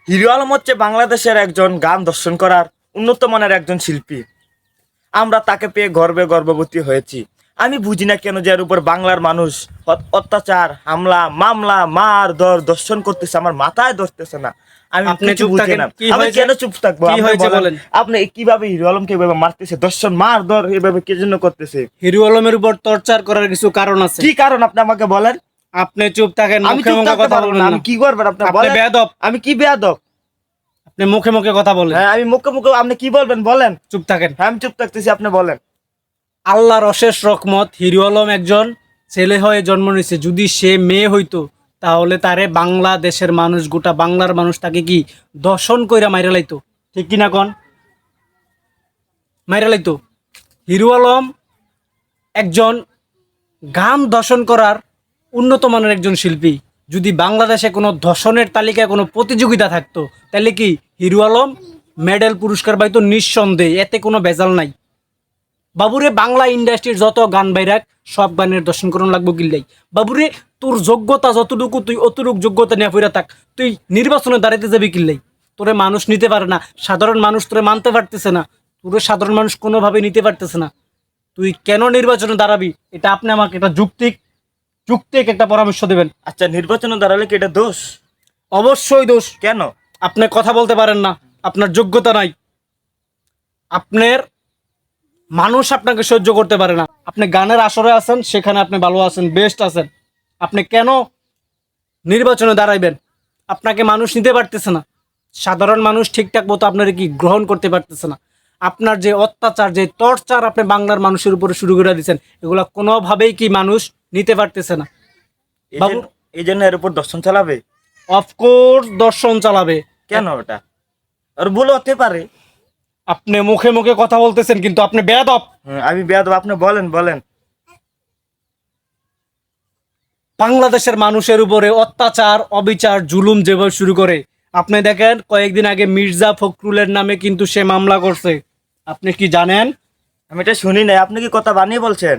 Hero Alam হচ্ছে বাংলাদেশের একজন গান দর্শন করার উন্নত মানের একজন শিল্পী। আমরা তাকে পেয়ে গর্বে গর্ভবতী হয়েছি। আমি বুঝি না কেন যে এর উপর বাংলার মানুষ অত্যাচার, হামলা, মামলা, মার ধর দর্শন করতেছে, আমার মাথায় ধরতেছে না। আমি আপনি কিছু চুপ বুঝি থাকেন। না। কি আমি হয়েছে? কেন চুপ থাকবো? কি আপনি হয়েছে বলেন, বলেন। আপনি কিভাবে হিরো আলমকে এভাবে মারতেছে, দর্শন মার ধর এভাবে কে জন্য করতেছে? হিরো আলমের উপর টর্চার করার কিছু কারণ আছে। কি কারণ আপনি আমাকে বলেন। আপনি চুপ থাকেন, আমি মুখে চুপ মুখে থাকতে কথা পারবো না। বলবেন আমি না। কি করবেন আপনি আপনি বলেন। বেয়াদব। আমি কি বেয়াদব? আপনি মুখে মুখে কথা বলেন। হ্যাঁ, আমি মুখে মুখে, আপনি কি বলবেন বলেন। চুপ থাকেন। হ্যাঁ, আমি চুপ থাকতেছি, আপনি বলেন। আল্লাহর অশেষ রহমত, হিরো আলম একজন ছেলে হয়ে জন্ম নিয়েছে। যদি সে মেয়ে হইতো তাহলে তারে বাংলাদেশের মানুষ, গোটা বাংলার মানুষ তাকে কি দর্শন কইরা মাইরা লাইতো। ঠিক কিনা কন? মাইরা লাইতো। হিরো আলম একজন গান দর্শন করার উন্নত মানের একজন শিল্পী। যদি বাংলাদেশে কোনো ধর্ষণের তালিকায় কোনো প্রতিযোগিতা থাকতো তাহলে কি হিরো আলম মেডেল পুরস্কার পাইতো নিঃসন্দেহে, এতে কোনো ভেজাল নাই। বাবুরে, বাংলা ইন্ডাস্ট্রির যত গান বাইরাক সব গানের দর্শন করুন লাগবো কিল্লাই। বাবুরে, তোর যোগ্যতা যতটুকু, তুই অতটুকু যোগ্যতা নিয়ে ফিরে থাক। তুই নির্বাচনে দাঁড়াইতে যাবি কিল্লাই? তোরে মানুষ নিতে পারে না, সাধারণ মানুষ তোরে মানতে পারতেছে না, তোরে সাধারণ মানুষ কোনোভাবে নিতে পারতেছে না। তুই কেন নির্বাচনে দাঁড়াবি? এটা আপনি আমাকে একটা যুক্তিক একটা পরামর্শ দেবেন। আচ্ছা, নির্বাচনে দাঁড়ালে কি এটা দোষ? অবশ্যই দোষ। কেন? আপনি কথা বলতে পারেন না, আপনার যোগ্যতা নাই, আপনার মানুষ আপনাকে সহ্য করতে পারে না। আপনি গানের আসরে আছেন, সেখানে আপনি ভালো আছেন, বেস্ট আছেন। আপনি কেন নির্বাচনে দাঁড়াইবেন? আপনাকে মানুষ নিতে পারতেছে না, সাধারণ মানুষ ঠিকঠাক মতো আপনার কি গ্রহণ করতে পারতেছে না। আপনার যে অত্যাচার, যে টর্চার আপনি বাংলার মানুষের উপরে শুরু করে দিচ্ছেন, এগুলা কোনোভাবেই কি মানুষ নিতে পারতেছে না। বাবু, এই জন্য এর উপর দর্শন চালাবে? অফকোর্স দর্শন চালাবে। কেন ওটা? আর ভুল হতে পারে। আপনি মুখে মুখে কথা বলতেছেন কিন্তু আপনি বেয়াদব। আমি বেয়াদব? আপনি বলেন বলেন। বাংলাদেশের মানুষের উপরে অত্যাচার, অবিচার, জুলুম যেভাবে শুরু করে, আপনি দেখেন কয়েকদিন আগে মির্জা ফখরুলের নামে কিন্তু সে মামলা করছে। আপনি কি জানেন? আমি এটা শুনি নাই। আপনি কি কথা বানিয়ে বলছেন?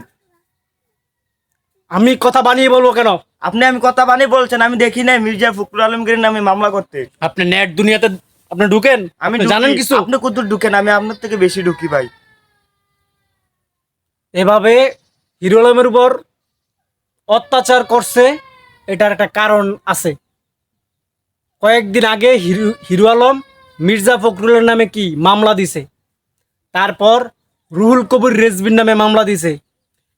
আমি কথা বানিয়ে বলবো কেন? আমি কথা বানিয়ে বলছেন। আমি দেখি নাই মির্জা ফখরুল আলমগীরের নামে মামলা করতে। আপনি নেট দুনিয়াতে আপনি ঢুকেন, আমি আপনি জানেন ঢুকি। কিছু? আপনি কত ঢুকেন? আমি আপনার থেকে বেশি ঢুকি ভাই। এভাবে হিরো আলমের উপর অত্যাচার করছে, এটার একটা কারণ আছে। কয়েকদিন আগে হিরো আলম মির্জা ফখরুলের নামে কি মামলা দিছে, তারপর রুহুল কবির রেজবির নামে মামলা দিছে।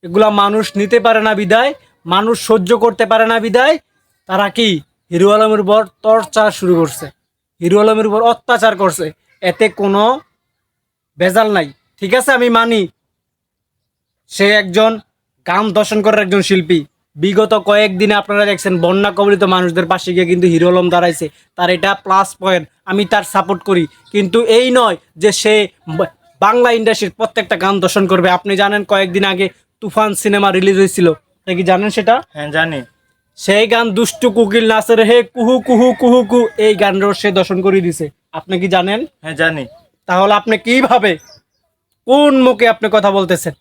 এগুলা মানুষ নিতে পারে না বিদায়, মানুষ সহ্য করতে পারে না বিদায়, তারা কি হিরো আলমের উপর টর্চার শুরু করছে, হিরো আলমের উপর অত্যাচার করছে। এতে কোনো ভেজাল নাই। ঠিক আছে, আমি মানি সে একজন গান দর্শন করার একজন শিল্পী। বিগত কয়েকদিনে আপনারা দেখছেন বন্যা কবলিত মানুষদের পাশে গিয়ে কিন্তু হিরো আলম দাঁড়াইছে, তার এটা প্লাস পয়েন্ট, আমি তার সাপোর্ট করি। কিন্তু এই নয় যে সে বাংলা ইন্ডাস্ট্রির প্রত্যেকটা গান দর্শন করবে। আপনি জানেন কয়েকদিন আগে তুফান সিনেমা রিলিজ হয়েছিল, আপনি কি জানেন সেটা? হ্যাঁ, জানি। সেই গান দুষ্টু কুকিল নাচের হে কুহু কুহু কুহু কু, এই গানটাও সে দর্শন করে দিছে। আপনি কি জানেন? হ্যাঁ, জানি। তাহলে আপনি কিভাবে, কোন মুখে আপনি কথা বলতেছেন?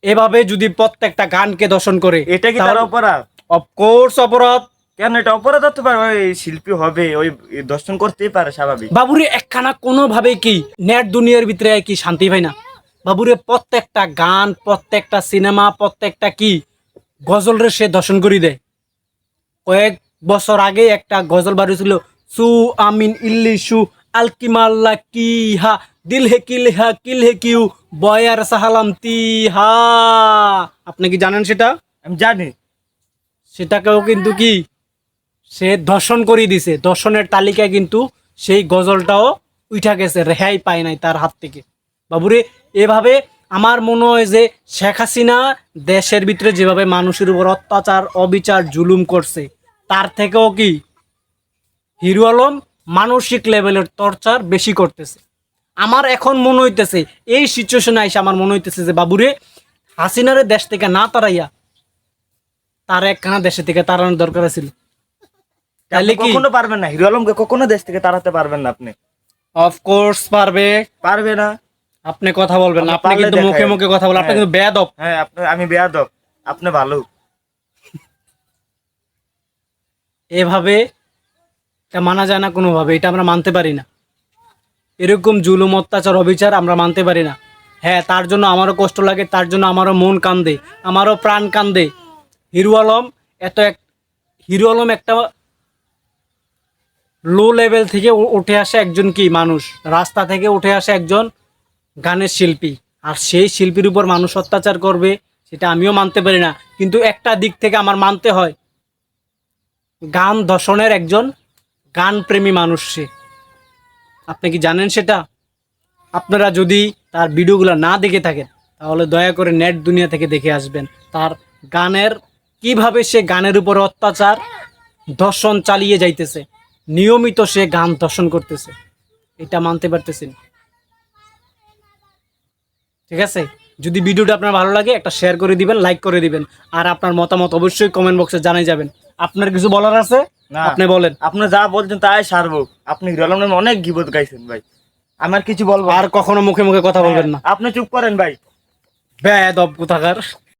এভাবে যদি প্রত্যেকটা গানকে দর্শন করে, এটা কি তার অপরাধ? অফকোর্স অপরাধ। কেন এটা অপরাধ হতে পারে? ওই শিল্পী হবে, ওই দর্শন করতেই পারে, স্বাভাবিক। বাবুরে, একখানা কোনোভাবে কি নেট দুনিয়ার ভিতরে কি শান্তি পায় না? বাবুরে, প্রত্যেকটা গান, প্রত্যেকটা সিনেমা, প্রত্যেকটা কি গজল সে দর্শন করে দেয়। কয়েক বছর আগে একটা গজল বাড়িয়েছিল, সু আমিন ইল্লিশু আলকিমাল্লা কি হা দিল হে কিল হা কিল হে কিউ বয়ার সাহালাম তি হা। আপনি কি জানেন সেটা? আমি জানি। সেটাকেও কিন্তু কি সে ধর্ষণ করে দিছে। ধর্ষণের তালিকায় কিন্তু সেই গজলটাও উঠা গেছে, রেহাই পায় নাই তার হাত থেকে। বাবুরে, এভাবে আমার মনে হয় যে শেখ হাসিনা দেশের ভিতরে যেভাবে মানুষের উপর অত্যাচার, অবিচার, জুলুম করছে, তার থেকেও কি হিরো আলম মানসিক লেভেলের টর্চার বেশি করতেছে। আমার এখন মনে হইতেছে, এই সিচুয়েশনে আইসা আমার মনে হইতেছে যে বাবুরে, হাসিনারে দেশ থেকে না তাড়াইয়া তার একখানা দেশে থেকে তাড়ানোর দরকার ছিল। আপনি কখনো পারবেন না, হিরো আলমকে কখনো দেশ থেকে তাড়াতে পারবেন না আপনি। অফকোর্স পারবে। পারবে না। আপনি কথা বলবেন না, আপনি আপনি পারলে কিন্তু মুখে দেখায়েন। মুখে কথা বলেন, আপনি হ্যাঁ। কিন্তু বেয়াদব। হ্যাঁ, আমি বেয়াদব, আপনি ভালো। এভাবে এটা মানা যায় না কোনোভাবে, এটা আমরা মানতে পারি না। এরকম জুলুম অত্যাচার অবিচার আমরা মানতে পারি না। হ্যাঁ, তার জন্য আমারও কষ্ট লাগে, তার জন্য আমারও মন কান্দে, আমারও প্রাণ কান্দে। হিরো আলম হিরো আলম একটা লো লেভেল থেকে উঠে আসে একজন কি মানুষ, রাস্তা থেকে উঠে আসে একজন গানের শিল্পী। আর সেই শিল্পীর উপর মানুষ অত্যাচার করবে সেটা আমিও মানতে পারি না। কিন্তু একটা দিক থেকে আমার মানতে হয়, গান দর্শনের একজন গানপ্রেমী মানুষ সে। আপনি কি জানেন সেটা? আপনারা যদি তার ভিডিওগুলো না দেখে থাকেন তাহলে দয়া করে নেট দুনিয়া থেকে দেখে আসবেন তার গানের কিভাবে সে গানের উপর অত্যাচার দর্শন চালিয়ে যাইতেছে, নিয়মিত সে গান দর্শন করতেছে। এটা মানতে পারতেছেন? ঠিক আছে, যদি ভিডিওটা আপনার ভালো লাগে একটা শেয়ার করে দিবেন, লাইক করে দিবেন, আর আপনার মতামত অবশ্যই কমেন্ট বক্সে জানাই যাবেন। আপনার কিছু বলার আছে? না, আপনি বলেন। আপনি যা বলছেন তাই সারবো। আপনি হিরো আলম নামে অনেক গীবত গাইছেন ভাই, আমার কিছু বলবো না। আর কখনো মুখে মুখে কথা বলবেন না। আপনি চুপ করেন ভাই। বেয়াদব কোথাকার।